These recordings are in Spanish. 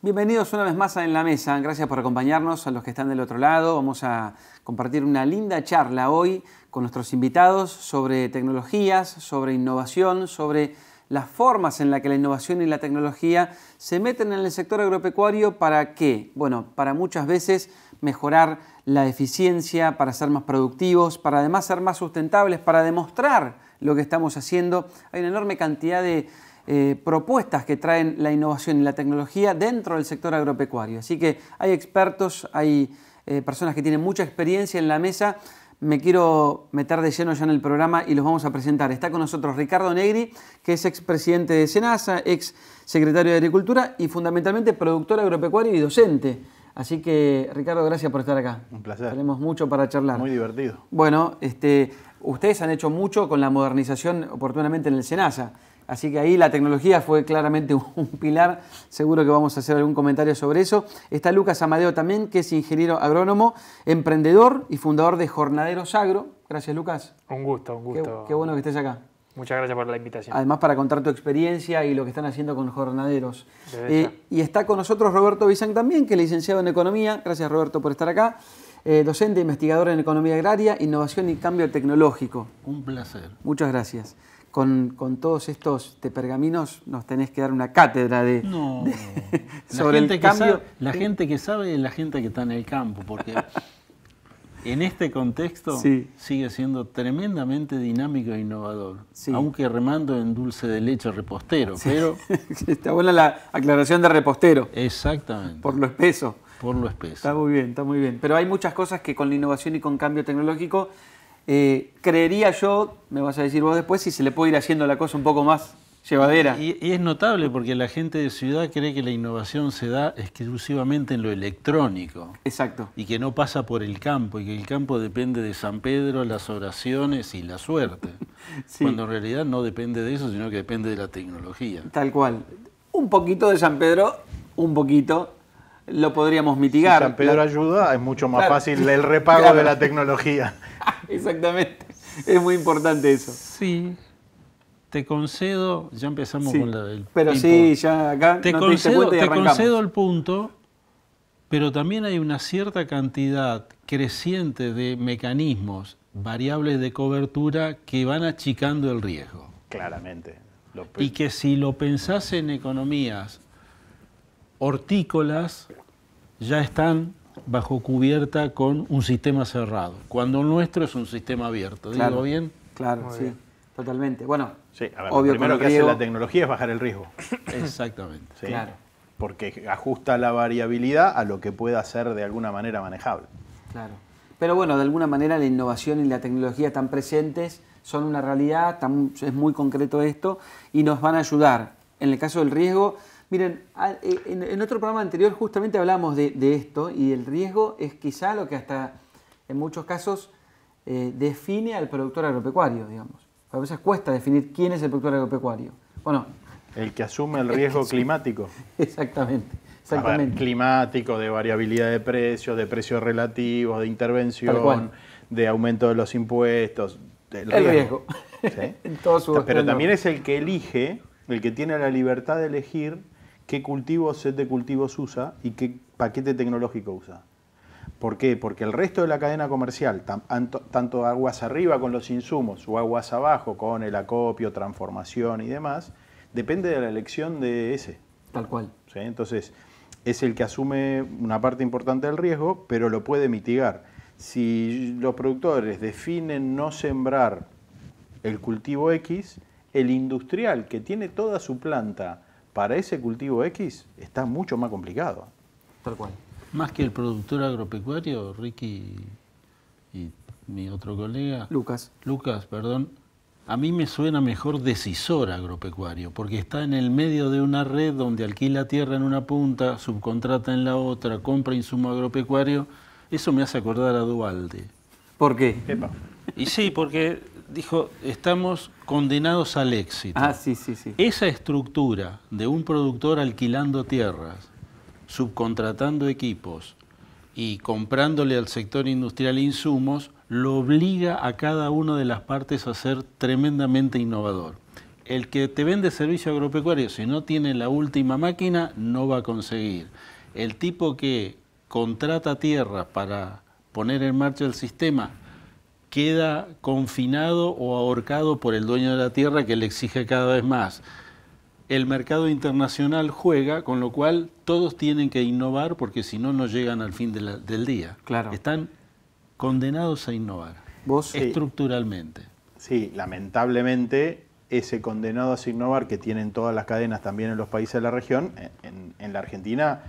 Bienvenidos una vez más a En la Mesa. Gracias por acompañarnos a los que están del otro lado. Vamos a compartir una linda charla hoy con nuestros invitados sobre tecnologías, sobre innovación, sobre las formas en las que la innovación y la tecnología se meten en el sector agropecuario. ¿Para qué? Bueno, para muchas veces mejorar la eficiencia, para ser más productivos, para además ser más sustentables, para demostrar lo que estamos haciendo. Hay una enorme cantidad de propuestas que traen la innovación y la tecnología dentro del sector agropecuario. Así que hay expertos, hay personas que tienen mucha experiencia en la mesa. Me quiero meter de lleno ya en el programa y los vamos a presentar. Está con nosotros Ricardo Negri, que es expresidente de SENASA, ex secretario de Agricultura y fundamentalmente productor agropecuario y docente. Así que, Ricardo, gracias por estar acá. Un placer. Tenemos mucho para charlar. Muy divertido. Bueno, ustedes han hecho mucho con la modernización oportunamente en el SENASA. Así que ahí la tecnología fue claramente un pilar. Seguro que vamos a hacer algún comentario sobre eso. Está Lucas Amadeo también, que es ingeniero agrónomo, emprendedor y fundador de Jornaderos Agro. Gracias, Lucas. Un gusto, un gusto. Qué bueno que estés acá. Muchas gracias por la invitación. Además, para contar tu experiencia y lo que están haciendo con Jornaderos. Y está con nosotros Roberto Bizán también, que es licenciado en Economía. Gracias, Roberto, por estar acá. Docente, investigador en Economía Agraria, Innovación y Cambio Tecnológico. Un placer. Muchas gracias. Con todos estos pergaminos nos tenés que dar una cátedra sobre el cambio. La gente que sabe es la gente que está en el campo, porque en este contexto sigue siendo tremendamente dinámico e innovador, aunque remando en dulce de leche repostero. Pero está buena la aclaración de repostero. Exactamente. Por lo espeso. Por lo espeso. Está muy bien, está muy bien. Pero hay muchas cosas que con la innovación y con cambio tecnológico creería yo, me vas a decir vos después, si se le puede ir haciendo la cosa un poco más llevadera. Y es notable porque la gente de ciudad cree que la innovación se da exclusivamente en lo electrónico. Exacto. Y que no pasa por el campo, y que el campo depende de San Pedro, las oraciones y la suerte. Cuando en realidad no depende de eso, sino que depende de la tecnología. Tal cual. Un poquito de San Pedro, un poquito, lo podríamos mitigar. Si San Pedro ayuda, es mucho más fácil el repago de la tecnología. Exactamente. Es muy importante eso. Sí. Te concedo, ya empezamos con el pero ping-pong. Sí, ya acá te concedo el punto, pero también hay una cierta cantidad creciente de mecanismos, variables de cobertura que van achicando el riesgo. Claramente. Y que si lo pensás en economías hortícolas, ya están bajo cubierta con un sistema cerrado, cuando el nuestro es un sistema abierto. ¿Digo claro, bien? Claro, muy sí, bien. Totalmente. Bueno, sí, a ver, obvio, lo primero que hace la tecnología es bajar el riesgo. Exactamente. ¿Sí? Claro. Porque ajusta la variabilidad a lo que pueda ser de alguna manera manejable. Claro. Pero bueno, de alguna manera la innovación y la tecnología están presentes, son una realidad, es muy concreto esto y nos van a ayudar. En el caso del riesgo, miren, en otro programa anterior justamente hablamos de esto y el riesgo es quizá lo que hasta en muchos casos define al productor agropecuario, digamos. A veces cuesta definir quién es el productor agropecuario. Bueno, el que asume el riesgo climático. Exactamente. A ver, climático, de variabilidad de precios relativos, de intervención, de aumento de los impuestos. El riesgo. ¿Sí? En todo su Pero esplendor. también es el que elige, el que tiene la libertad de elegir qué cultivos, set de cultivos usa y qué paquete tecnológico usa. ¿Por qué? Porque el resto de la cadena comercial, tanto aguas arriba con los insumos o aguas abajo con el acopio, transformación y demás, depende de la elección de ese. Tal cual. ¿Sí? Entonces, es el que asume una parte importante del riesgo, pero lo puede mitigar. Si los productores definen no sembrar el cultivo X, el industrial que tiene toda su planta para ese cultivo X está mucho más complicado. Tal cual. Más que el productor agropecuario, Ricky y mi otro colega, Lucas, perdón, a mí me suena mejor decisor agropecuario, porque está en el medio de una red donde alquila tierra en una punta, subcontrata en la otra, compra insumo agropecuario. Eso me hace acordar a Duhalde. ¿Por qué? Epa. Y sí, porque dijo, estamos condenados al éxito. Ah, sí. Esa estructura de un productor alquilando tierras, subcontratando equipos y comprándole al sector industrial insumos, lo obliga a cada una de las partes a ser tremendamente innovador. el que te vende servicio agropecuario, si no tiene la última máquina, no va a conseguir. El tipo que contrata tierra para poner en marcha el sistema queda confinado o ahorcado por el dueño de la tierra que le exige cada vez más. El mercado internacional juega, con lo cual todos tienen que innovar porque si no, no llegan al fin del día. Claro. Están condenados a innovar, estructuralmente. Sí, lamentablemente ese condenado a innovar que tienen todas las cadenas también en los países de la región, en la Argentina,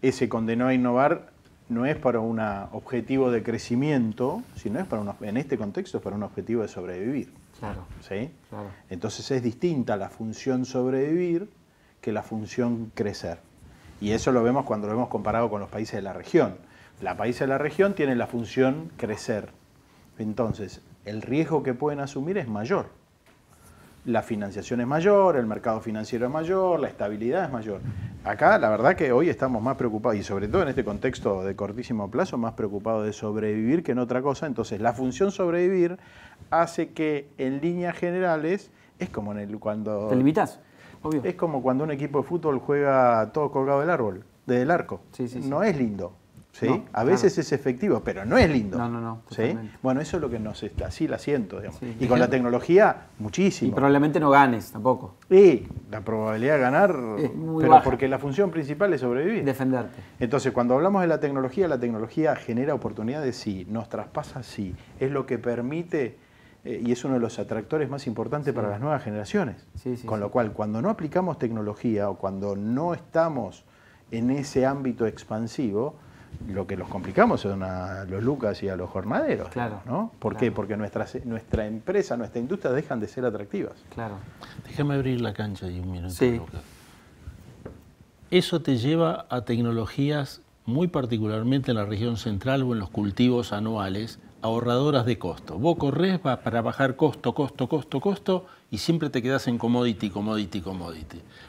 ese condenado a innovar no es para un objetivo de crecimiento, sino es para en este contexto es para un objetivo de sobrevivir. Claro. ¿Sí? Claro. Entonces es distinta la función sobrevivir que la función crecer. Y eso lo vemos cuando lo hemos comparado con los países de la región. Los países de la región tienen la función crecer. Entonces, el riesgo que pueden asumir es mayor. La financiación es mayor, el mercado financiero es mayor, la estabilidad es mayor. Acá la verdad que hoy estamos más preocupados, y sobre todo en este contexto de cortísimo plazo, más preocupados de sobrevivir que en otra cosa. Entonces la función sobrevivir hace que en líneas generales, es como cuando... ¿Te limitas? Obvio. Es como cuando un equipo de fútbol juega todo colgado del árbol, del arco. Sí, sí, sí. No es lindo. ¿Sí? No, A veces es efectivo, pero no es lindo. No, ¿Sí? Bueno, eso es lo que así la siento, digamos. Sí. Y con la tecnología, muchísimo. Y probablemente no ganes tampoco. Y la probabilidad de ganar, es muy pero baja. porque la función principal es sobrevivir. Defenderte. Entonces, cuando hablamos de la tecnología genera oportunidades, sí, nos traspasa, sí. Es lo que permite, y es uno de los atractores más importantes para las nuevas generaciones. Con lo cual, cuando no aplicamos tecnología o cuando no estamos en ese ámbito expansivo, lo que los complicamos son a los Lucas y a los jornaderos. Claro. ¿No? ¿Por qué? Porque nuestra empresa, nuestra industria dejan de ser atractivas. Claro. Déjame abrir la cancha y un minuto, Sí. Lucas. Eso te lleva a tecnologías, muy particularmente en la región central o en los cultivos anuales, ahorradoras de costo. Vos corres para bajar costo, y siempre te quedás en commodity.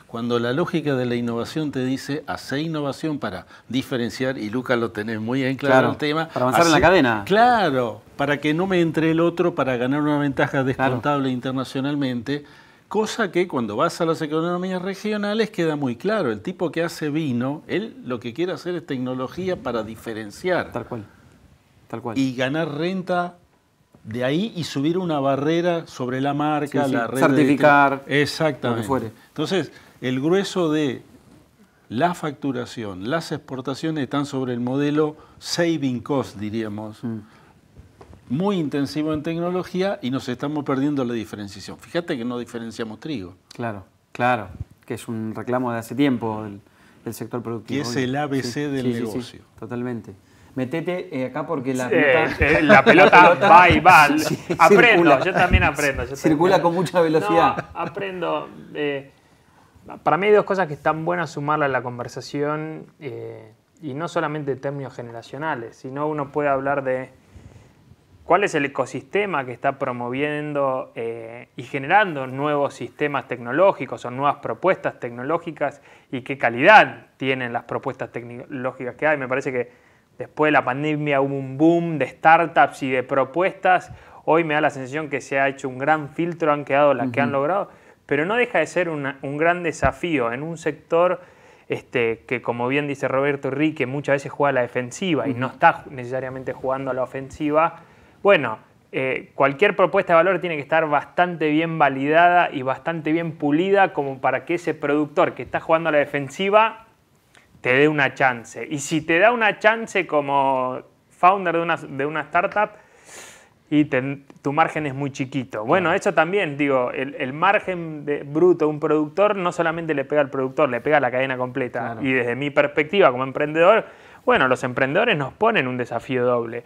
Cuando la lógica de la innovación te dice, hacé innovación para diferenciar, y Lucas lo tenés muy bien claro el tema. Para avanzar en la cadena. Claro, para que no me entre el otro, para ganar una ventaja descontable internacionalmente, cosa que cuando vas a las economías regionales queda muy claro. El tipo que hace vino, él lo que quiere hacer es tecnología para diferenciar. Tal cual. Y ganar renta de ahí y subir una barrera sobre la marca, la red certificar, exactamente. Lo que fuere. Entonces, el grueso de la facturación, las exportaciones están sobre el modelo saving cost, diríamos, muy intensivo en tecnología, y nos estamos perdiendo la diferenciación. Fíjate que no diferenciamos trigo. Claro, que es un reclamo de hace tiempo del sector productivo. Que es el ABC del negocio. Sí, totalmente. Metete acá porque la la pelota va y va. Aprendo, circula. yo también aprendo. Circula con mucha velocidad. No, aprendo. Para mí hay dos cosas que están buenas sumarle a la conversación, y no solamente en términos generacionales, sino uno puede hablar de cuál es el ecosistema que está promoviendo y generando nuevos sistemas tecnológicos o nuevas propuestas tecnológicas, y qué calidad tienen las propuestas tecnológicas que hay. Me parece que después de la pandemia hubo un boom de startups y de propuestas. Hoy me da la sensación que se ha hecho un gran filtro, han quedado las que han logrado, pero no deja de ser un gran desafío en un sector que, como bien dice Roberto Rique, muchas veces juega a la defensiva y no está necesariamente jugando a la ofensiva. Bueno, cualquier propuesta de valor tiene que estar bastante bien validada y bastante bien pulida como para que ese productor que está jugando a la defensiva te dé una chance. Y si te da una chance como founder de una startup, y tu margen es muy chiquito. Bueno, eso también, digo, el margen bruto de un productor no solamente le pega al productor, le pega a la cadena completa. Claro. Y desde mi perspectiva como emprendedor, bueno, los emprendedores nos ponen un desafío doble.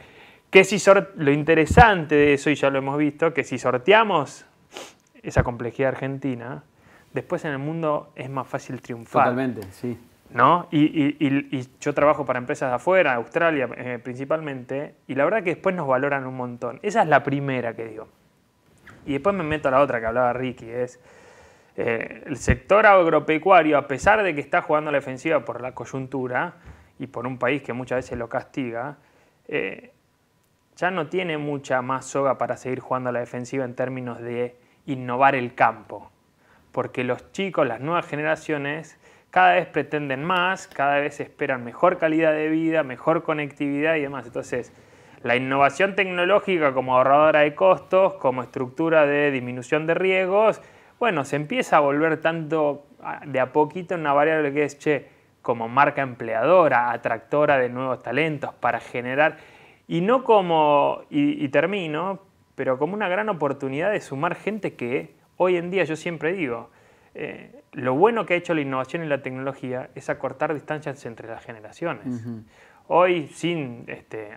Que si lo interesante de eso, y ya lo hemos visto, que si sorteamos esa complejidad argentina, después en el mundo es más fácil triunfar. Totalmente, sí. ¿No? Y yo trabajo para empresas de afuera, Australia principalmente, y la verdad que después nos valoran un montón. Esa es la primera que digo. Y después me meto a la otra que hablaba Ricky, es el sector agropecuario, a pesar de que está jugando a la defensiva por la coyuntura y por un país que muchas veces lo castiga, ya no tiene mucha más soga para seguir jugando a la defensiva en términos de innovar el campo. porque los chicos, las nuevas generaciones, cada vez pretenden más, cada vez esperan mejor calidad de vida, mejor conectividad y demás. Entonces, la innovación tecnológica como ahorradora de costos, como estructura de disminución de riesgos, bueno, se empieza a volver tanto de a poquito una variable que es, como marca empleadora, atractora de nuevos talentos para generar, y no como, y termino, pero como una gran oportunidad de sumar gente que hoy en día, yo siempre digo, lo bueno que ha hecho la innovación y la tecnología es acortar distancias entre las generaciones. Hoy, sin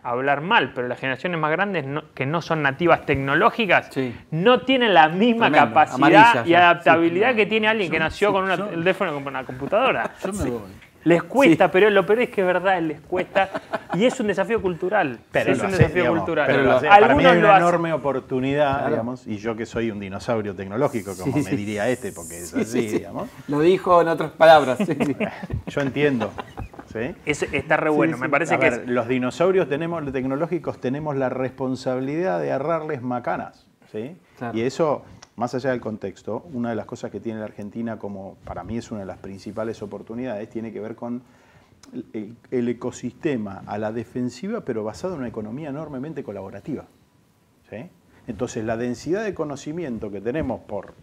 hablar mal, pero las generaciones más grandes que no son nativas tecnológicas no tienen la misma capacidad y adaptabilidad que tiene alguien que nació con un teléfono con una computadora. Yo me voy. Les cuesta, pero lo peor es que es verdad, les cuesta. Y es un desafío cultural. Pero es un desafío cultural. Para mí hay una enorme oportunidad, digamos, y yo que soy un dinosaurio tecnológico, como me diría porque es así, digamos. Lo dijo en otras palabras. Yo entiendo. ¿Sí? Está re bueno, me parece que los dinosaurios tecnológicos tenemos la responsabilidad de agarrarles macanas, ¿sí? Claro. Y eso, más allá del contexto, una de las cosas que tiene la Argentina, como para mí es una de las principales oportunidades, tiene que ver con el ecosistema a la defensiva, pero basado en una economía enormemente colaborativa, ¿sí? Entonces, la densidad de conocimiento que tenemos por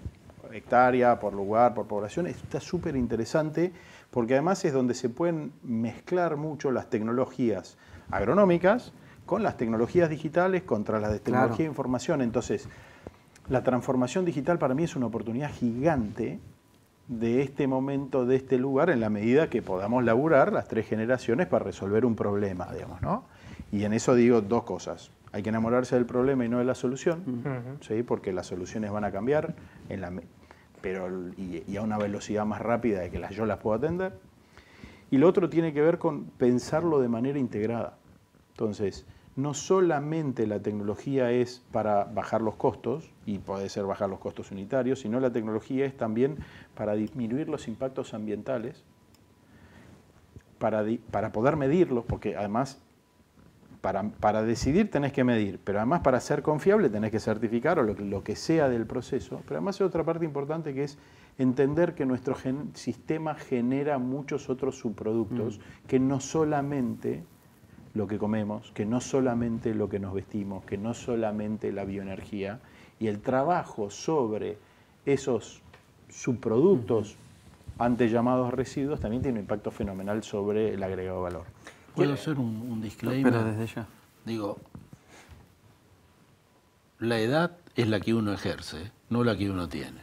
hectárea, por lugar, por población, está súper interesante, porque además es donde se pueden mezclar mucho las tecnologías agronómicas con las tecnologías digitales contra las de tecnología de información. Entonces, la transformación digital para mí es una oportunidad gigante de este momento, de este lugar, en la medida que podamos laburar las 3 generaciones para resolver un problema, digamos, ¿no? Y en eso digo 2 cosas. Hay que enamorarse del problema y no de la solución, ¿sí? Porque las soluciones van a cambiar, y a una velocidad más rápida de que yo las puedo atender. Y lo otro tiene que ver con pensarlo de manera integrada. Entonces, no solamente la tecnología es para bajar los costos, y puede ser bajar los costos unitarios, sino la tecnología es también para disminuir los impactos ambientales, para poder medirlos, porque además para decidir tenés que medir, pero además para ser confiable tenés que certificar o lo que sea del proceso. Pero además hay otra parte importante que es entender que nuestro sistema genera muchos otros subproductos, que no solamente lo que comemos, que no solamente lo que nos vestimos, que no solamente la bioenergía, y el trabajo sobre esos subproductos antes llamados residuos también tiene un impacto fenomenal sobre el agregado de valor. ¿Puedo hacer un disclaimer? Pero desde ya. Digo, la edad es la que uno ejerce, no la que uno tiene.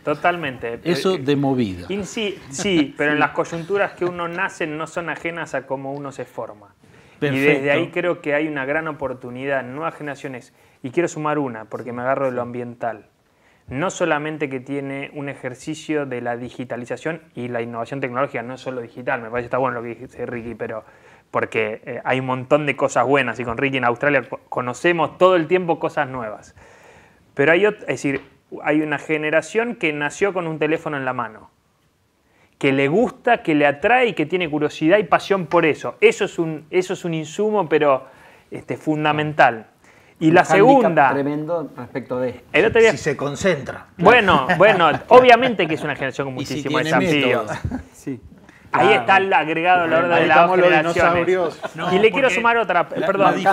Totalmente. Eso de movida. Sí, pero en las coyunturas que uno nace no son ajenas a cómo uno se forma. Perfecto. Y desde ahí creo que hay una gran oportunidad en nuevas generaciones. Y quiero sumar una, porque me agarro de lo ambiental. No solamente que tiene un ejercicio de la digitalización y la innovación tecnológica, no es solo digital, me parece que está bueno lo que dice Ricky, pero porque hay un montón de cosas buenas y con Ricky en Australia conocemos todo el tiempo cosas nuevas. Pero hay una generación que nació con un teléfono en la mano, que le gusta, que le atrae y que tiene curiosidad y pasión por eso. Eso es un insumo, pero fundamental. Y la segunda... tremendo respecto de esto. Si se concentra. Bueno, obviamente que es una generación con muchísimos desafíos. Sí. Ahí está el agregado a la hora de las dos generaciones. No, y le quiero sumar otra, perdón,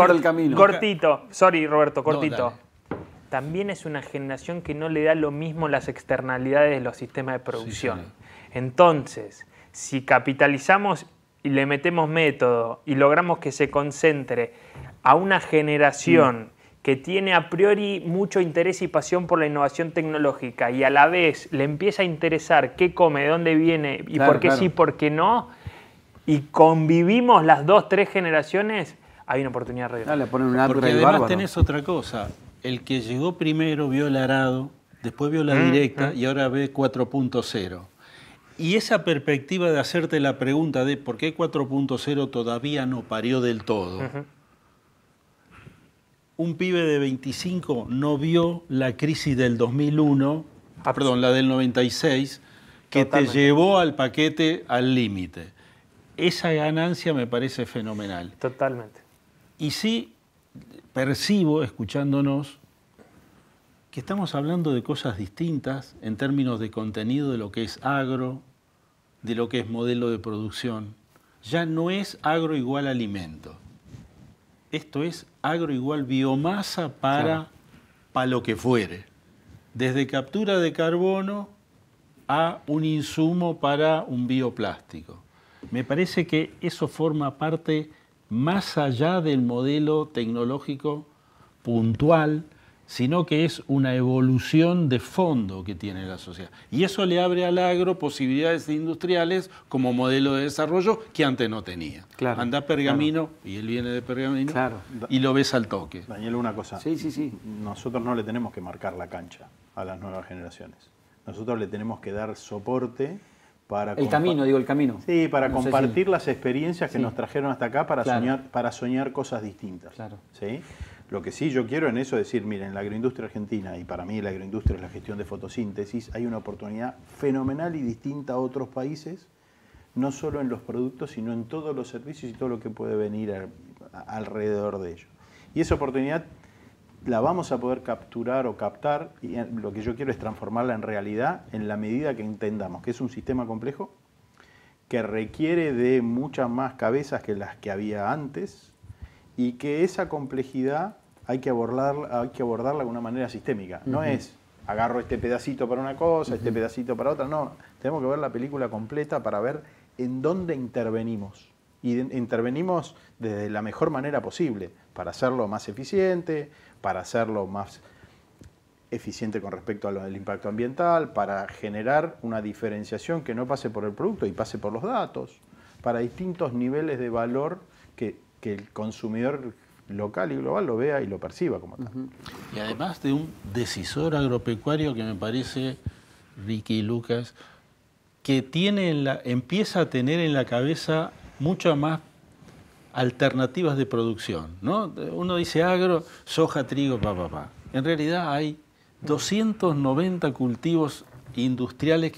cortito. Sorry, Roberto, cortito. No, también es una generación que no le da lo mismo las externalidades de los sistemas de producción. Sí. Entonces, si capitalizamos y le metemos método y logramos que se concentre a una generación que tiene a priori mucho interés y pasión por la innovación tecnológica y a la vez le empieza a interesar qué come, de dónde viene y por qué sí, por qué no, y convivimos las 2, 3 generaciones, hay una oportunidad real. Porque además tenés otra cosa. El que llegó primero vio el arado, después vio la directa y ahora ve 4.0. Y esa perspectiva de hacerte la pregunta de por qué 4.0 todavía no parió del todo. Un pibe de 25 no vio la crisis del 2001, la del 96, que Totalmente. Te llevó al paquete al límite. Esa ganancia me parece fenomenal. Totalmente. Y sí percibo, escuchándonos, que estamos hablando de cosas distintas en términos de contenido de lo que es agro, de lo que es modelo de producción. Ya no es agro igual alimento. Esto es agro igual biomasa para lo que fuere. Desde captura de carbono a un insumo para un bioplástico. Me parece que eso forma parte más allá del modelo tecnológico puntual, sino que es una evolución de fondo que tiene la sociedad. Y eso le abre al agro posibilidades industriales como modelo de desarrollo que antes no tenía. Claro, anda Pergamino, y él viene de Pergamino, claro, y lo ves al toque. Daniel, una cosa. Sí. Nosotros no le tenemos que marcar la cancha a las nuevas generaciones. Nosotros le tenemos que dar soporte para... El camino. Sí, para no compartir las experiencias que nos trajeron hasta acá para soñar cosas distintas. Claro. ¿Sí? Lo que sí yo quiero en eso es decir, miren, la agroindustria argentina, y para mí la agroindustria es la gestión de fotosíntesis, hay una oportunidad fenomenal y distinta a otros países, no solo en los productos, sino en todos los servicios y todo lo que puede venir alrededor de ello. Y esa oportunidad la vamos a poder capturar o captar, y lo que yo quiero es transformarla en realidad en la medida que entendamos que es un sistema complejo, que requiere de muchas más cabezas que las que había antes, y que esa complejidad hay que abordarla de una manera sistémica. No es agarro este pedacito para una cosa, este pedacito para otra, no. Tenemos que ver la película completa para ver en dónde intervenimos. Y intervenimos desde la mejor manera posible, para hacerlo más eficiente, para hacerlo más eficiente con respecto al impacto ambiental, para generar una diferenciación que no pase por el producto y pase por los datos, para distintos niveles de valor que el consumidor local y global lo vea y lo perciba como tal. Y además de un decisor agropecuario que me parece, Ricky y Lucas, que empieza a tener en la cabeza muchas más alternativas de producción, ¿no? Uno dice agro, soja, trigo, En realidad hay 290 cultivos industriales,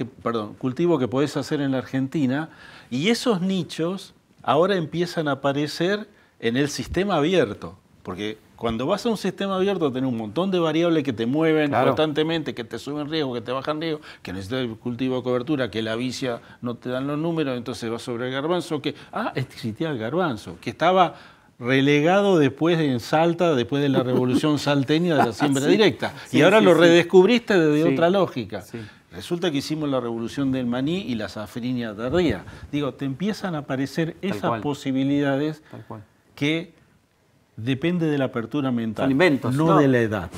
cultivos que podés hacer en la Argentina, y esos nichos ahora empiezan a aparecer en el sistema abierto, porque cuando vas a un sistema abierto tenés un montón de variables que te mueven constantemente, que te suben riesgo, que te bajan riesgo, que necesitas el cultivo de cobertura, que la vicia no te dan los números, entonces vas sobre el garbanzo, existía el garbanzo, que estaba relegado después en Salta, después de la revolución salteña de la siembra directa, y ahora lo redescubriste desde otra lógica. Sí. Resulta que hicimos la revolución del maní y la safrinia tardía. Digo, te empiezan a aparecer esas posibilidades que depende de la apertura mental, son inventos, no de la edad.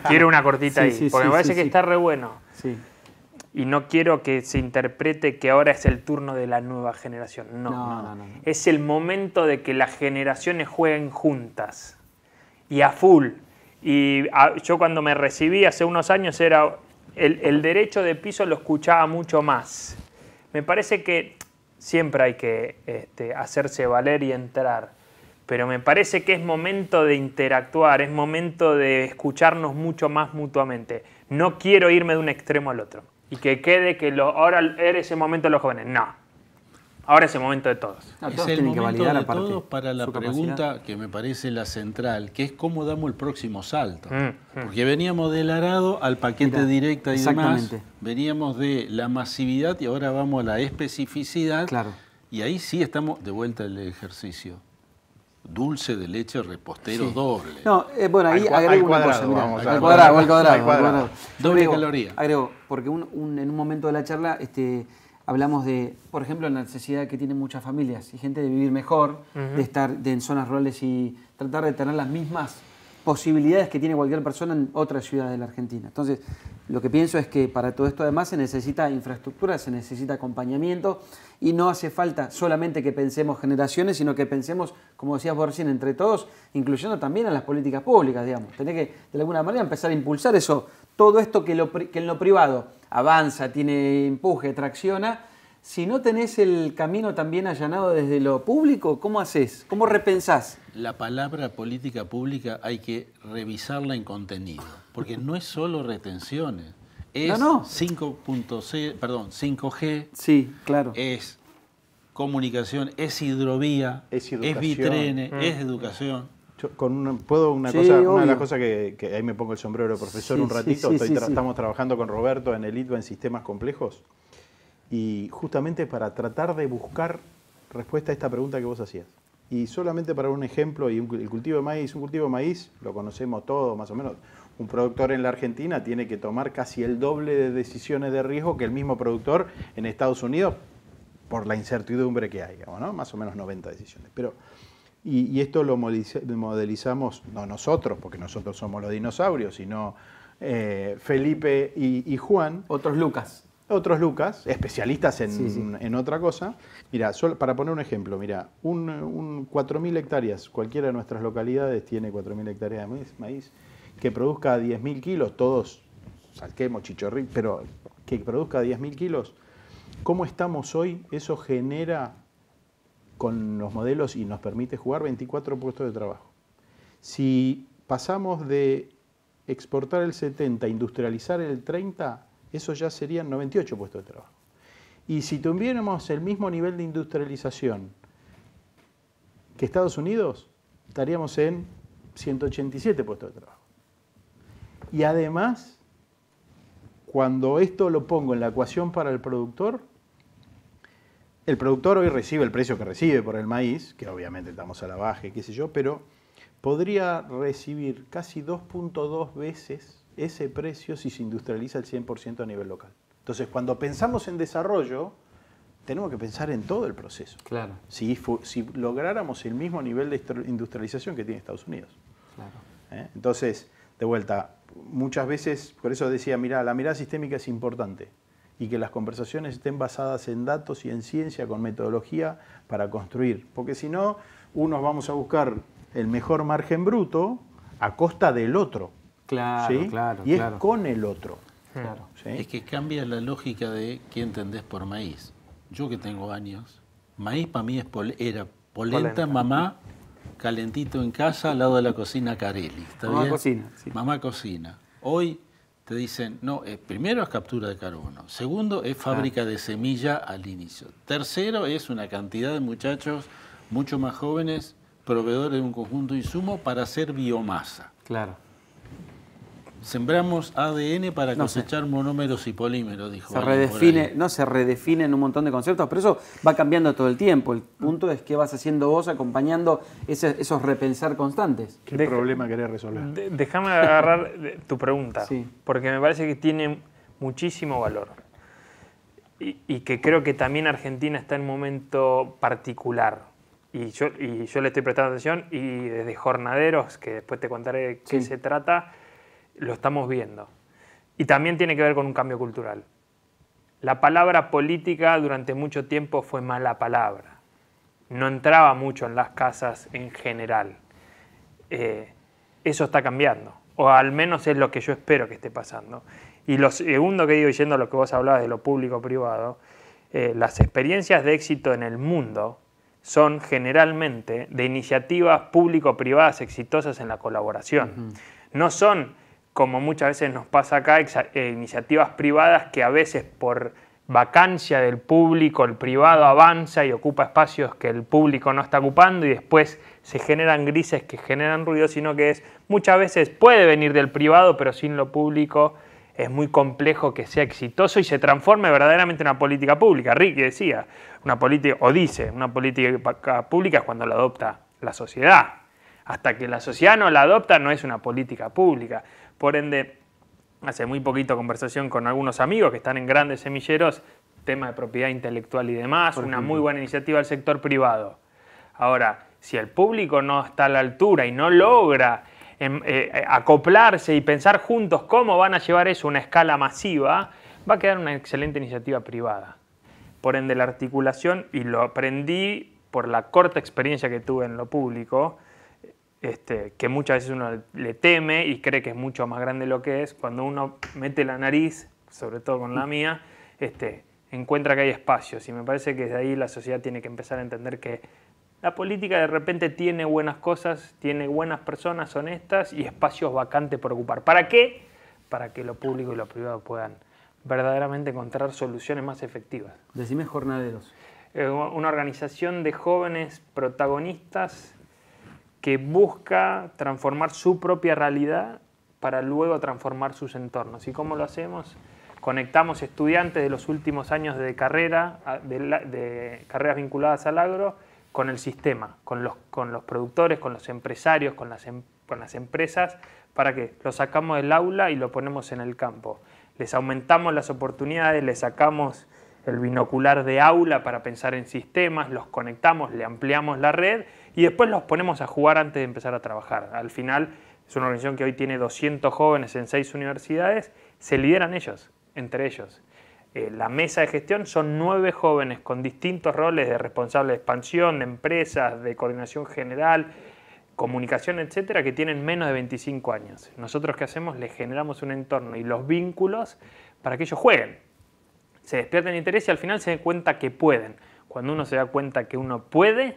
Quiero una cortita ahí, porque me parece que está re bueno. Sí. Y no quiero que se interprete que ahora es el turno de la nueva generación. No. Es el momento de que las generaciones jueguen juntas y a full. Y yo cuando me recibí hace unos años era... El derecho de piso lo escuchaba mucho más. Me parece que siempre hay que hacerse valer y entrar, pero me parece que es momento de interactuar, es momento de escucharnos mucho más mutuamente. No quiero irme de un extremo al otro y que quede que ahora era ese momento de los jóvenes. No. Ahora es el momento de todos. No, todos es el momento de todos para la pregunta que me parece la central, que es cómo damos el próximo salto. Porque veníamos del arado al paquete directa y demás, veníamos de la masividad y ahora vamos a la especificidad. Claro. Y ahí sí estamos de vuelta al ejercicio. Dulce de leche, repostero doble. No, bueno, ahí agrego una cosa. Al cuadrado. Doble caloría. Agrego, porque en un momento de la charla... hablamos de, por ejemplo, la necesidad que tienen muchas familias y gente de vivir mejor, de estar en zonas rurales y tratar de tener las mismas posibilidades que tiene cualquier persona en otra ciudad de la Argentina. Entonces, lo que pienso es que para todo esto además se necesita infraestructura, se necesita acompañamiento y no hace falta solamente que pensemos generaciones, sino que pensemos, como decías vos recién, entre todos, incluyendo también a las políticas públicas, digamos. Tener que, de alguna manera, empezar a impulsar eso, todo esto que en lo privado avanza, tiene empuje, tracciona. Si no tenés el camino también allanado desde lo público, ¿cómo haces? ¿Cómo repensás? La palabra política pública hay que revisarla en contenido, porque no es solo retenciones, es 5G, sí, claro. Es comunicación, es hidrovía, es bitrene, es educación. ¿Puedo una Sí, cosa? obvio. Una de las cosas que ahí me pongo el sombrero de profesor Sí, un ratito. sí, Estamos trabajando con Roberto en el ITBA en sistemas complejos. Y justamente para tratar de buscar respuesta a esta pregunta que vos hacías. Y solamente para un ejemplo, el cultivo de maíz, lo conocemos todos más o menos. Un productor en la Argentina tiene que tomar casi el doble de decisiones de riesgo que el mismo productor en Estados Unidos por la incertidumbre que hay, digamos, ¿no? Más o menos 90 decisiones. Y esto lo modelizamos, no nosotros, porque nosotros somos los dinosaurios, sino Felipe y Juan. Otros Lucas, especialistas en otra cosa. Mira, para poner un ejemplo, mira, 4.000 hectáreas, cualquiera de nuestras localidades tiene 4.000 hectáreas de maíz, que produzca 10.000 kilos, todos, Salquemos, Chichorrí, pero que produzca 10.000 kilos. ¿Cómo estamos hoy? Eso genera con los modelos y nos permite jugar 24 puestos de trabajo. Si pasamos de exportar el 70, industrializar el 30, eso ya serían 98 puestos de trabajo. Y si tuviéramos el mismo nivel de industrialización que Estados Unidos, estaríamos en 187 puestos de trabajo. Y además, cuando esto lo pongo en la ecuación para el productor hoy recibe el precio que recibe por el maíz, que obviamente estamos a la baja, qué sé yo, pero podría recibir casi 2.2 veces ese precio si se industrializa el 100% a nivel local. Entonces, cuando pensamos en desarrollo, tenemos que pensar en todo el proceso. Claro. Si lográramos el mismo nivel de industrialización que tiene Estados Unidos. Claro. Entonces, de vuelta, muchas veces, por eso decía, la mirada sistémica es importante y que las conversaciones estén basadas en datos y en ciencia con metodología para construir. Porque si no, unos vamos a buscar el mejor margen bruto a costa del otro. Claro, ¿sí? claro. Y es con el otro. Claro. ¿sí? Es que cambia la lógica de qué entendés por maíz. Yo que tengo años, maíz para mí era polenta, mamá, calentito en casa al lado de la cocina Carelli. ¿Está Mamá bien? cocina. Sí. Mamá cocina. Hoy te dicen, no, primero es captura de carbono, segundo es fábrica de semilla al inicio, tercero es una cantidad de muchachos mucho más jóvenes, proveedores de un conjunto de insumos para hacer biomasa. Claro. Sembramos ADN para cosechar monómeros y polímeros, dijo. Se redefinen un montón de conceptos, pero eso va cambiando todo el tiempo. El punto es qué vas haciendo vos acompañando esos repensar constantes. ¿Qué problema querés resolver? Déjame agarrar tu pregunta, Sí. porque me parece que tiene muchísimo valor. Y que creo que también Argentina está en un momento particular. Y yo le estoy prestando atención y desde jornaderos, que después te contaré de qué se trata, lo estamos viendo. Y también tiene que ver con un cambio cultural. La palabra política durante mucho tiempo fue mala palabra. No entraba mucho en las casas en general. Eso está cambiando. O al menos es lo que yo espero que esté pasando. Y lo segundo que digo, yendo a lo que vos hablabas de lo público-privado, las experiencias de éxito en el mundo son generalmente de iniciativas público-privadas exitosas en la colaboración. No son, como muchas veces nos pasa acá, iniciativas privadas que a veces por vacancia del público, el privado avanza y ocupa espacios que el público no está ocupando y después se generan grises que generan ruido, sino que muchas veces puede venir del privado, pero sin lo público es muy complejo que sea exitoso y se transforme verdaderamente en una política pública. Ricky decía, una política pública es cuando la adopta la sociedad. Hasta que la sociedad no la adopta no es una política pública. Por ende, hace muy poquito conversación con algunos amigos que están en grandes semilleros, tema de propiedad intelectual y demás, una muy buena iniciativa del sector privado. Ahora, si el público no está a la altura y no logra acoplarse y pensar juntos cómo van a llevar eso a una escala masiva, va a quedar una excelente iniciativa privada. Por ende, la articulación, y lo aprendí por la corta experiencia que tuve en lo público, que muchas veces uno le teme y cree que es mucho más grande de lo que es, cuando uno mete la nariz, sobre todo con la mía, encuentra que hay espacios. Y me parece que desde ahí la sociedad tiene que empezar a entender que la política de repente tiene buenas cosas, tiene buenas personas honestas y espacios vacantes por ocupar. ¿Para qué? Para que lo público y lo privado puedan verdaderamente encontrar soluciones más efectivas. Decime jornaderos. Una organización de jóvenes protagonistas que busca transformar su propia realidad para luego transformar sus entornos. ¿Y cómo lo hacemos? Conectamos estudiantes de los últimos años de carrera, de carreras vinculadas al agro, con el sistema, con los productores, con los empresarios, con las empresas, para que lo sacamos del aula y lo ponemos en el campo. Les aumentamos las oportunidades, les sacamos el binocular de aula para pensar en sistemas, los conectamos, le ampliamos la red y después los ponemos a jugar antes de empezar a trabajar. Al final es una organización que hoy tiene 200 jóvenes en 6 universidades, se lideran ellos, entre ellos. La mesa de gestión son 9 jóvenes con distintos roles de responsable de expansión, de empresas, de coordinación general, comunicación, etcétera, que tienen menos de 25 años. Nosotros, ¿qué hacemos? Les generamos un entorno y los vínculos para que ellos jueguen. Se despierten interés y al final se den cuenta que pueden. Cuando uno se da cuenta que uno puede,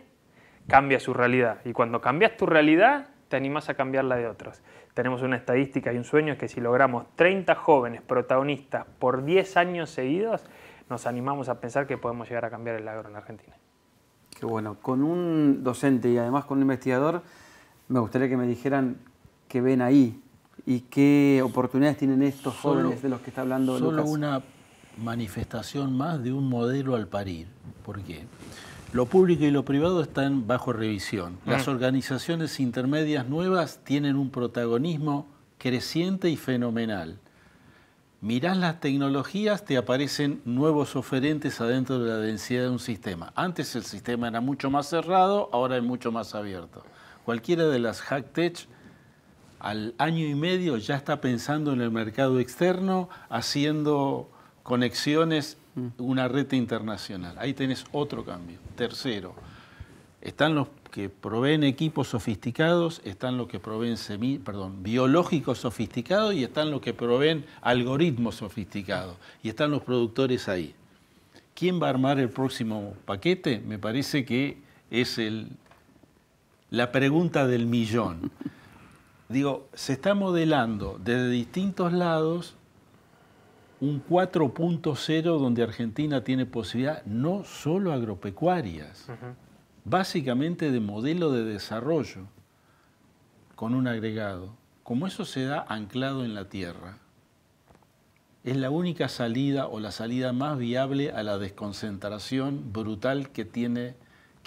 cambia su realidad. Y cuando cambias tu realidad, te animás a cambiar la de otros. Tenemos una estadística y un sueño que si logramos 30 jóvenes protagonistas por 10 años seguidos, nos animamos a pensar que podemos llegar a cambiar el agro en Argentina. Qué bueno. Con un docente y además con un investigador, me gustaría que me dijeran qué ven ahí y qué oportunidades tienen estos jóvenes de los que está hablando Lucas. Solo una manifestación más de un modelo al parir. ¿Por qué? Lo público y lo privado están bajo revisión. Las organizaciones intermedias nuevas tienen un protagonismo creciente y fenomenal. Mirás las tecnologías, te aparecen nuevos oferentes adentro de la densidad de un sistema. Antes el sistema era mucho más cerrado, ahora es mucho más abierto. Cualquiera de las HackTech al año y medio ya está pensando en el mercado externo, haciendo conexiones, una red internacional. Ahí tenés otro cambio. Tercero, están los que proveen equipos sofisticados, están los que proveen biológicos sofisticados y están los que proveen algoritmos sofisticados. Y están los productores ahí. ¿Quién va a armar el próximo paquete? Me parece que es la pregunta del millón. Digo, se está modelando desde distintos lados un 4.0 donde Argentina tiene posibilidad no solo agropecuarias, básicamente de modelo de desarrollo con un agregado. Como eso se da anclado en la tierra, es la única salida o la salida más viable a la desconcentración brutal que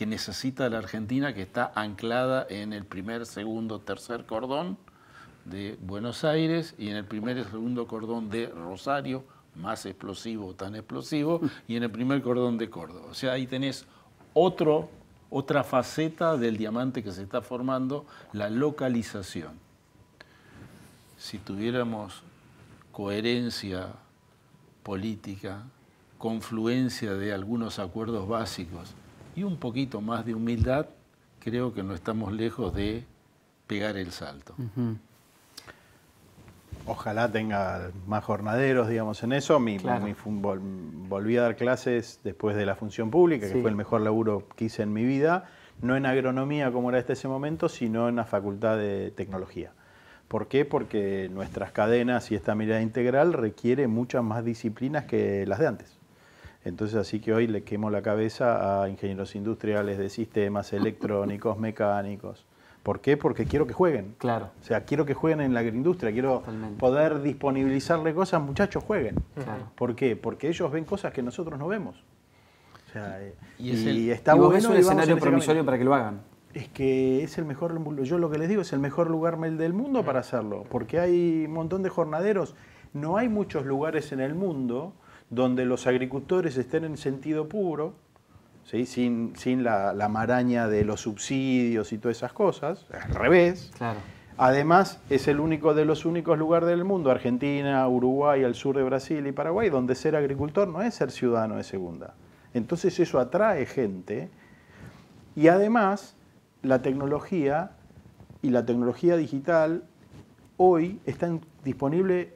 necesita la Argentina, que está anclada en el primer, segundo, tercer cordón de Buenos Aires y en el primer y segundo cordón de Rosario, más explosivo, tan explosivo, y en el primer cordón de Córdoba. O sea, ahí tenés otra faceta del diamante que se está formando, la localización. Si tuviéramos coherencia política, confluencia de algunos acuerdos básicos y un poquito más de humildad, creo que no estamos lejos de pegar el salto. Ojalá tenga más jornaderos, digamos, en eso. Volví a dar clases después de la función pública, que fue el mejor laburo que hice en mi vida, no en agronomía como era hasta ese momento, sino en la Facultad de Tecnología. ¿Por qué? Porque nuestras cadenas y esta mirada integral requiere muchas más disciplinas que las de antes. Entonces, así que hoy le quemo la cabeza a ingenieros industriales de sistemas, electrónicos, mecánicos. ¿Por qué? Porque quiero que jueguen. Claro. O sea, quiero que jueguen en la agroindustria, quiero poder disponibilizarle cosas, muchachos, jueguen. Claro. ¿Por qué? Porque ellos ven cosas que nosotros no vemos. O sea, y está bueno. ¿Ves un escenario promisorio para que lo hagan? Es que es el mejor, yo lo que les digo, es el mejor lugar del mundo para hacerlo, porque hay un montón de jornaderos. No hay muchos lugares en el mundo donde los agricultores estén en sentido puro, ¿sí? sin la maraña de los subsidios y todas esas cosas, al revés. Claro. Además, es el único de los únicos lugares del mundo, Argentina, Uruguay, al sur de Brasil y Paraguay, donde ser agricultor no es ser ciudadano de segunda. Entonces eso atrae gente y además la tecnología y la tecnología digital hoy están disponibles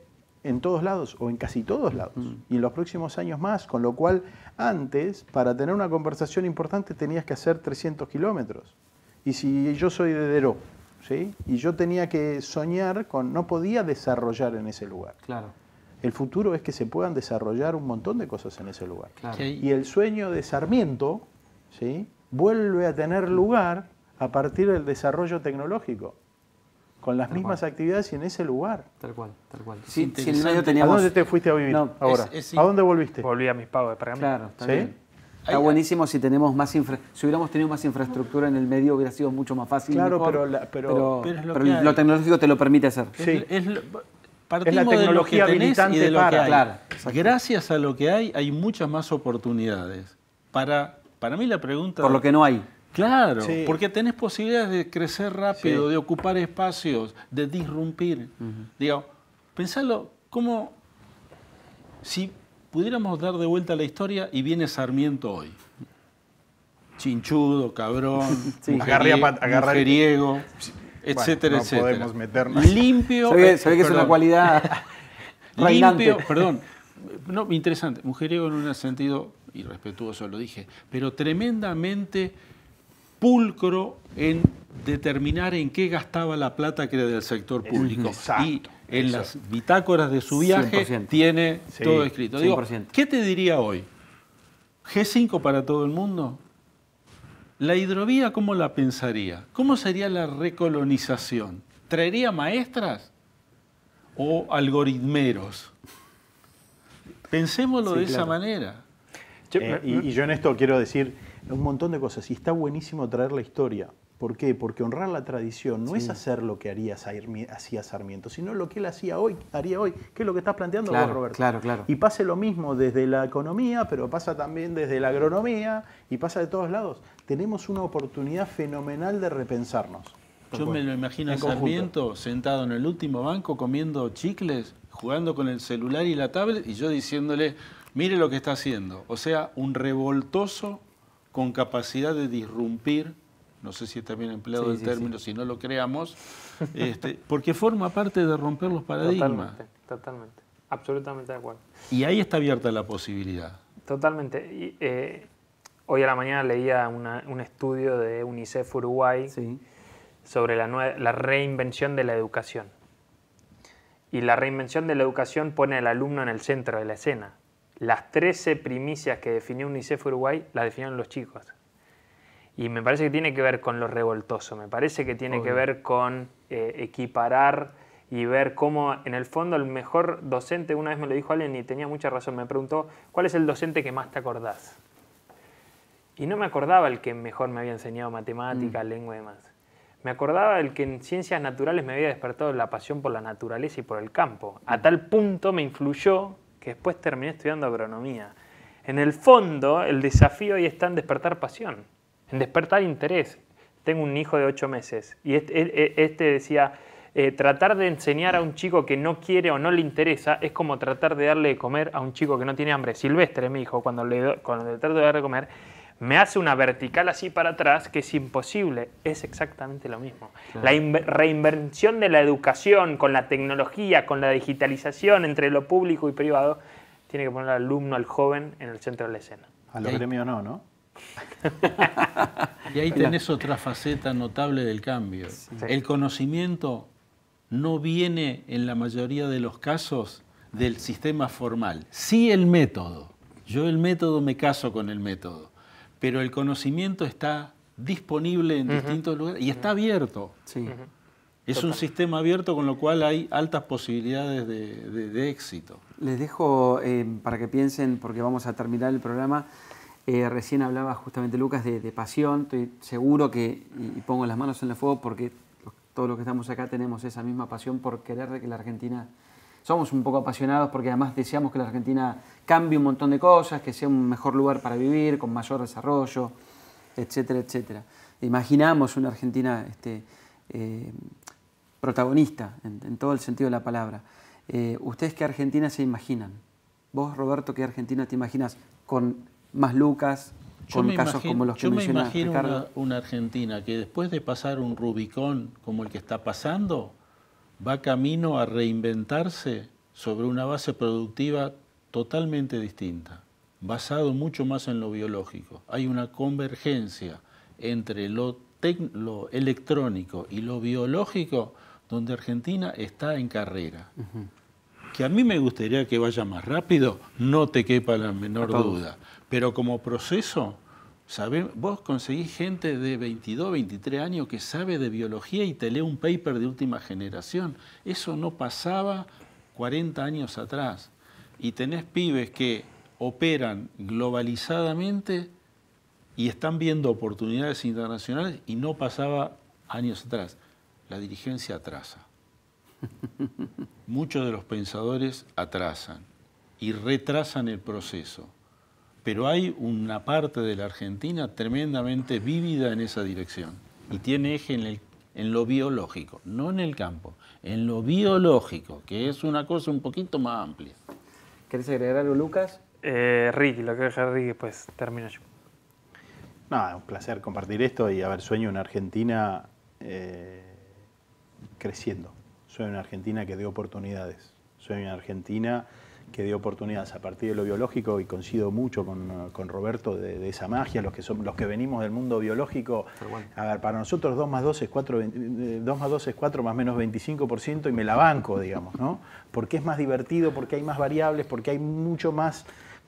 en todos lados o en casi todos lados y en los próximos años más, con lo cual antes para tener una conversación importante tenías que hacer 300 kilómetros y si yo soy de Deró, ¿sí? Y yo tenía que soñar no podía desarrollar en ese lugar. Claro. El futuro es que se puedan desarrollar un montón de cosas en ese lugar. Claro. Y el sueño de Sarmiento, ¿sí? Vuelve a tener lugar a partir del desarrollo tecnológico, con las mismas actividades y en ese lugar. Tal cual, tal cual. Sí, Si en el medio teníamos... ¿A dónde te fuiste a vivir ahora? ¿A dónde volviste? Volví a mis pagos de pergamino. Claro, está ¿Sí? bien. Está buenísimo si tenemos más si hubiéramos tenido más infraestructura en el medio hubiera sido mucho más fácil. Claro, mejor, pero es lo pero que hay. lo tecnológico te lo permite hacer. Sí. Partimos la tecnología de lo que tenés y de lo que hay. Claro, Gracias a lo que hay muchas más oportunidades. Para mí la pregunta... Por lo que no hay. Claro, Sí. porque tenés posibilidades de crecer rápido, Sí. de ocupar espacios, de disrumpir. Digo, pensalo como si pudiéramos dar de vuelta la historia y viene Sarmiento hoy. Chinchudo, cabrón, Sí. mujeriego, etcétera, no etcétera. podemos meternos. Limpio. Se ve que es una perdón. cualidad reinante. Limpio, perdón. No, interesante. Mujeriego en un sentido irrespetuoso, lo dije, pero tremendamente pulcro en determinar en qué gastaba la plata que era del sector público. Exacto, y en eso. las bitácoras de su viaje 100%. tiene Sí, todo escrito. Digo, 100%. ¿qué te diría hoy? ¿G5 para todo el mundo? ¿La hidrovía cómo la pensaría? ¿Cómo sería la recolonización? ¿Traería maestras o algoritmeros? Pensémoslo Sí, de claro. esa manera. Y yo en esto quiero decir un montón de cosas. Y está buenísimo traer la historia. ¿Por qué? Porque honrar la tradición no es hacer lo que hacía Sarmiento, sino lo que él haría hoy. ¿Qué es lo que estás planteando vos, Claro, Roberto? claro. Y pase lo mismo desde la economía, pero pasa también desde la agronomía y pasa de todos lados. Tenemos una oportunidad fenomenal de repensarnos. Yo me lo imagino a En conjunto. Sarmiento sentado en el último banco comiendo chicles, jugando con el celular y la tablet y yo diciéndole, mire lo que está haciendo. O sea, un revoltoso con capacidad de disrumpir, no sé si está bien empleado el término, si no lo creamos, porque forma parte de romper los paradigmas. Totalmente. Absolutamente de acuerdo. Y ahí está abierta la posibilidad. Totalmente. Y, hoy a la mañana leía un estudio de UNICEF Uruguay sobre la reinvención de la educación. Y la reinvención de la educación pone al alumno en el centro de la escena. Las 13 primicias que definió UNICEF Uruguay las definieron los chicos. Y me parece que tiene que ver con lo revoltoso, me parece que tiene que ver con equiparar y ver cómo, en el fondo, el mejor docente, una vez me lo dijo alguien y tenía mucha razón, me preguntó, ¿cuál es el docente que más te acordás? Y no me acordaba el que mejor me había enseñado matemática, lengua y demás. Me acordaba el que en ciencias naturales me había despertado la pasión por la naturaleza y por el campo. A tal punto me influyó que después terminé estudiando agronomía. En el fondo, el desafío ahí está en despertar pasión, en despertar interés. Tengo un hijo de 8 meses y este decía, tratar de enseñar a un chico que no quiere o no le interesa es como tratar de darle de comer a un chico que no tiene hambre. Silvestre, mi hijo, cuando le trato de darle de comer, me hace una vertical así para atrás que es imposible. Es exactamente lo mismo. Claro. La reinvención de la educación con la tecnología, con la digitalización entre lo público y privado, tiene que poner al alumno, al joven, en el centro de la escena. A los gremios no. Y ahí tenés otra faceta notable del cambio. Sí. El conocimiento no viene en la mayoría de los casos del sistema formal. Sí el método. Yo el método me caso con el método. Pero el conocimiento está disponible en distintos lugares y está abierto. Sí. Es un sistema abierto con lo cual hay altas posibilidades de éxito. Les dejo para que piensen, porque vamos a terminar el programa. Recién hablaba justamente Lucas de pasión. Estoy seguro que, y pongo las manos en el fuego, porque todos los que estamos acá tenemos esa misma pasión por querer de que la Argentina... Somos un poco apasionados porque además deseamos que la Argentina cambie un montón de cosas, que sea un mejor lugar para vivir, con mayor desarrollo, etcétera, etcétera. Imaginamos una Argentina protagonista en todo el sentido de la palabra. ¿Ustedes qué Argentina se imaginan? Vos, Roberto, ¿qué Argentina te imaginas con más Lucas, con casos como los que menciona Ricardo? Yo me imagino una Argentina que después de pasar un Rubicón como el que está pasando, va camino a reinventarse sobre una base productiva totalmente distinta, basado mucho más en lo biológico. Hay una convergencia entre lo electrónico y lo biológico donde Argentina está en carrera. Que a mí me gustaría que vaya más rápido, no te quepa la menor duda. Pero como proceso, Vos conseguís gente de 22, 23 años que sabe de biología y te lee un paper de última generación. Eso no pasaba 40 años atrás. Y tenés pibes que operan globalizadamente y están viendo oportunidades internacionales y no pasaba años atrás. La dirigencia atrasa. Muchos de los pensadores atrasan y retrasan el proceso. Pero hay una parte de la Argentina tremendamente vívida en esa dirección y tiene eje en lo biológico, no en el campo, en lo biológico, que es una cosa un poquito más amplia. ¿Querés agregar algo, Lucas? Ricky, lo que deja Ricky, pues termino yo. No, un placer compartir esto y sueño una Argentina creciendo. Sueño una Argentina que dé oportunidades. Sueño una Argentina que dio oportunidades a partir de lo biológico, y coincido mucho con Roberto de esa magia, los que venimos del mundo biológico. Bueno. A ver, para nosotros 2 más 2 es 4, 2 más 2 es 4 más menos 25%, y me la banco, digamos, ¿no? Porque es más divertido, porque hay más variables, porque hay mucho más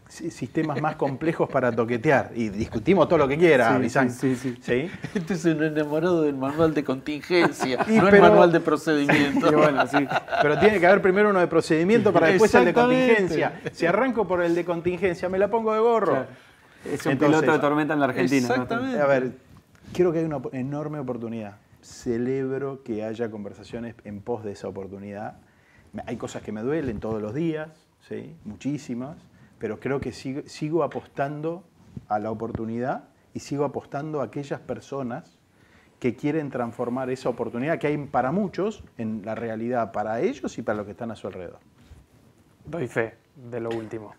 sistemas más complejos para toquetear. Y discutimos todo lo que quiera, Bizán. Sí. Este es un enamorado del manual de contingencia, no el manual de procedimiento. Bueno, sí. Pero tiene que haber primero uno de procedimiento para después el de contingencia. Si arranco por el de contingencia, me la pongo de gorro. Claro. Es un piloto de tormenta en la Argentina. Exactamente. ¿No? A ver, creo que hay una enorme oportunidad. Celebro que haya conversaciones en pos de esa oportunidad. Hay cosas que me duelen todos los días, ¿sí? Muchísimas. Pero creo que sigo apostando a la oportunidad y sigo apostando a aquellas personas que quieren transformar esa oportunidad que hay para muchos en la realidad para ellos y para los que están a su alrededor. Doy fe de lo último.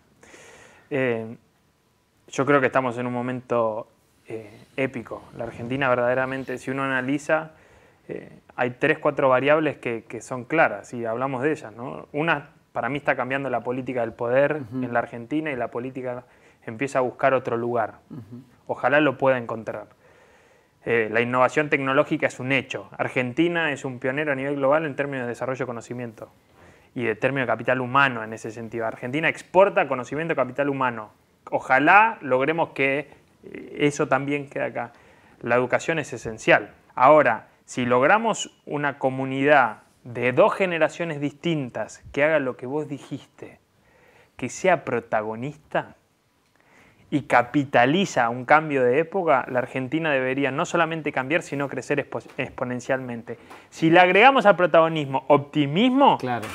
Yo creo que estamos en un momento épico. La Argentina verdaderamente, si uno analiza, hay 3, 4 variables que son claras y hablamos de ellas, ¿no? Una, para mí está cambiando la política del poder en la Argentina y la política empieza a buscar otro lugar. Ojalá lo pueda encontrar. La innovación tecnológica es un hecho. Argentina es un pionero a nivel global en términos de desarrollo de conocimiento y de término de capital humano en ese sentido. Argentina exporta conocimiento de capital humano. Ojalá logremos que eso también quede acá. La educación es esencial. Ahora, si logramos una comunidad de 2 generaciones distintas que haga lo que vos dijiste, que sea protagonista y capitaliza un cambio de época, la Argentina debería no solamente cambiar, sino crecer exponencialmente. Si le agregamos al protagonismo optimismo, claro,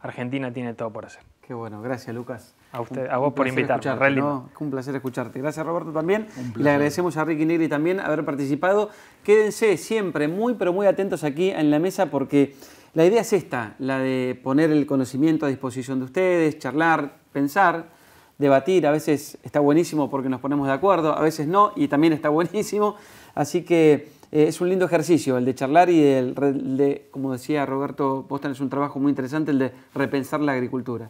Argentina tiene todo por hacer. Qué bueno, gracias, Lucas. A vos por invitarme. ¿No? Un placer escucharte. Gracias, Roberto, también. Y le agradecemos a Ricky Negri también haber participado. Quédense siempre muy, pero muy atentos aquí en la mesa, porque la idea es esta, la de poner el conocimiento a disposición de ustedes, charlar, pensar, debatir. A veces está buenísimo porque nos ponemos de acuerdo, a veces no, y también está buenísimo. Así que es un lindo ejercicio el de charlar y el de, como decía Roberto, vos tenés un trabajo muy interesante, el de repensar la agricultura.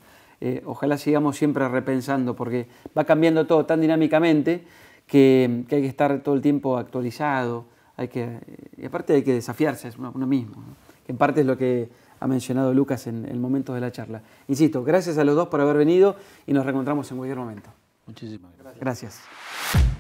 Ojalá sigamos siempre repensando, porque va cambiando todo tan dinámicamente que hay que estar todo el tiempo actualizado, y aparte hay que desafiarse uno mismo, ¿no? Que en parte es lo que ha mencionado Lucas en el momento de la charla. Insisto, gracias a los dos por haber venido y nos reencontramos en cualquier momento. Muchísimas gracias. Gracias.